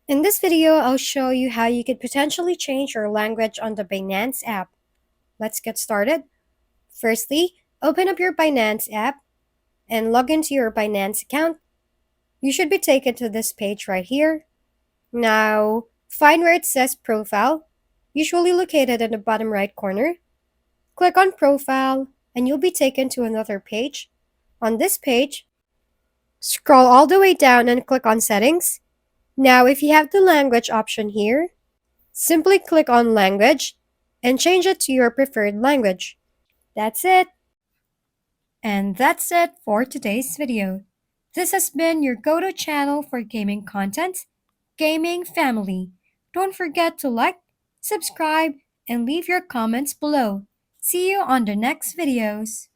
In this video, I'll show you how you could potentially change your language on the Binance app. Let's get started. Firstly, open up your Binance app and log into your Binance account. You should be taken to this page right here. Now, find where it says Profile, usually located in the bottom right corner. Click on Profile and you'll be taken to another page. On this page, scroll all the way down and click on Settings. Now, if you have the language option here, simply click on Language and change it to your preferred language. That's it. And that's it for today's video. This has been your go-to channel for gaming content, Gaming Family. Don't forget to like, subscribe, and leave your comments below. See you on the next videos.